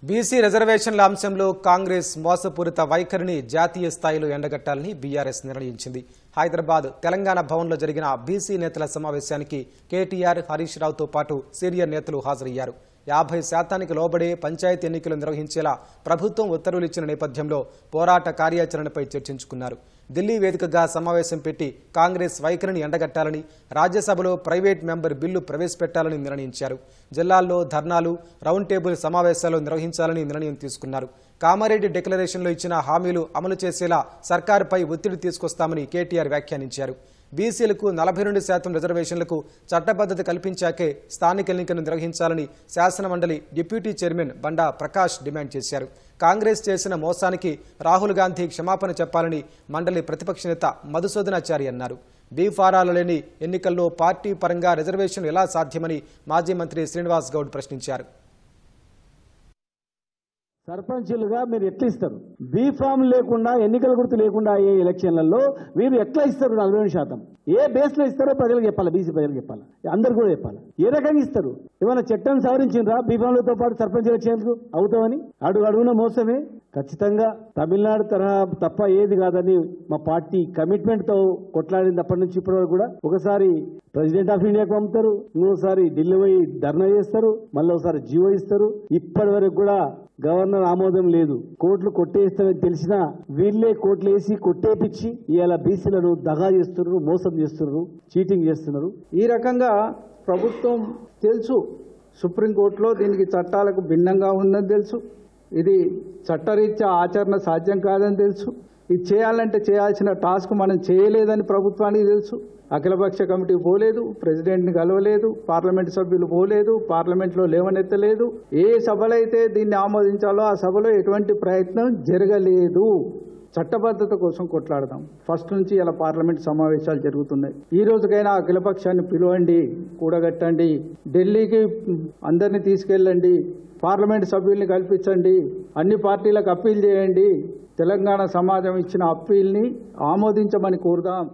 BC రిజర్వేషన్ల అంశంలో కాంగ్రెస్ మోసపూరిత వైఖరిని జాతీయ స్థాయిలో ఎండగట్టాలని బీఆర్ఎస్ నిర్ణయించింది. హైదరాబాద్ తెలంగాణ భవన్లో జరిగిన బీసీ నేతల సమావేశానికి కేటీఆర్, హరీష్ రావుతో పాటు సీనియర్ నేతలు హాజరయ్యారు. 50% లోబడే పంచాయతీ ఎన్నికలు నిర్వహించేలా ప్రభుత్వం ఉత్తర్వులు ఇచ్చిన నేపథ్యంలో పోరాట కార్యాచరణపై చర్చించుకున్నారు. ఢిల్లీ వేదికగా సమావేశం పెట్టి కాంగ్రెస్ వైఖరిని ఎండగట్టాలని, రాజ్యసభలో ప్రైవేట్ మెంబర్ బిల్లు ప్రవేశపెట్టాలని నిర్ణయించారు. జిల్లాల్లో ధర్నాలు, రౌండ్ టేబుల్ సమావేశాలు నిర్వహించాలని నిర్ణయం తీసుకున్నారు. కామారెడ్డి డిక్లరేషన్లో ఇచ్చిన హామీలు అమలు చేసేలా సర్కారుపై ఒత్తిడి తీసుకొస్తామని కేటీఆర్ వ్యాఖ్యానించారు. బీసీలకు 42% రిజర్వేషన్లకు చట్టబద్దత కల్పించాకే స్థానిక ఎన్నికలు నిర్వహించాలని శాసనమండలి డిప్యూటీ చైర్మన్ బండా ప్రకాష్ డిమాండ్ చేశారు. కాంగ్రెస్ చేసిన మోసానికి రాహుల్ గాంధీ క్షమాపణ చెప్పాలని మండలి ప్రతిపక్ష నేత మధుసూదనాచారి అన్నారు. బీఫారాలు లేని ఎన్నికల్లో పార్టీ పరంగా రిజర్వేషన్ ఎలా సాధ్యమని మాజీ మంత్రి శ్రీనివాస్ గౌడ్ ప్రశ్నించారు. సర్పంచులుగా మీరు ఎట్లా ఇస్తారు? బీఫామ్ లేకుండా, ఎన్నికల గుర్తు లేకుండా అయ్యే ఎలక్షన్లలో మీరు ఎట్లా ఇస్తారు? 42% ఏ బేస్లో ఇస్తారో ప్రజలకు చెప్పాలి, బీసీ ప్రజలకు చెప్పాలి, అందరు కూడా చెప్పాలి. ఏ రకంగా ఇస్తారు? ఏమైనా చట్టం సవరించిండ్రా? బీఫామ్లతో పాటు సర్పంచ్ ఎలక్షన్లు అవుతామని అడుగున మోసమే. ఖచ్చితంగా తమిళనాడు తరహా తప్ప ఏది కాదని మా పార్టీ కమిట్మెంట్ తో కొట్లాడింది. అప్పటి నుంచి ఇప్పటి వరకు కూడా ఒకసారి ప్రెసిడెంట్ ఆఫ్ ఇండియాకు పంపుతారు, ఇంకోసారి ఢిల్లీ పోయి ధర్నా చేస్తారు, మళ్ళీ ఒకసారి జీవో ఇస్తారు. ఇప్పటి వరకు కూడా గవర్నర్ ఆమోదం లేదు. కోట్లు కొట్టేస్తారని తెలిసినా వీళ్ళే కోట్లు వేసి కొట్టేపిచ్చి ఇవాళ బీసీలను దగా చేస్తున్నారు, మోసం చేస్తున్నారు, చీటింగ్ చేస్తున్నారు. ఈ రకంగా ప్రభుత్వం తెలుసు, సుప్రీంకోర్టులో దీనికి చట్టాలకు భిన్నంగా ఉందని తెలుసు, ఇది చట్టరీత్యా ఆచరణ సాధ్యం కాదని తెలుసు, ఇది చేయాలంటే చేయాల్సిన టాస్క్ మనం చేయలేదని ప్రభుత్వానికి తెలుసు. అఖిలపక్ష కమిటీ పోలేదు, ప్రెసిడెంట్ని కలవలేదు, పార్లమెంటు సభ్యులు పోలేదు, పార్లమెంట్లో లేవనెత్తలేదు. ఏ సభలైతే దీన్ని ఆమోదించాలో ఆ సభలో ఎటువంటి ప్రయత్నం జరగలేదు. చట్టబద్ధత కోసం కొట్లాడదాం. ఫస్ట్ నుంచి ఇలా పార్లమెంట్ సమావేశాలు జరుగుతున్నాయి. ఈ రోజుకైనా అఖిలపక్షాన్ని పిలవండి, కూడగట్టండి, ఢిల్లీకి అందరినీ తీసుకెళ్ళండి, పార్లమెంట్ సభ్యుల్ని కల్పించండి, అన్ని పార్టీలకు అప్పీల్ చేయండి, తెలంగాణ సమాజం ఇచ్చిన అప్పీల్ని ఆమోదించమని కోరుదాం.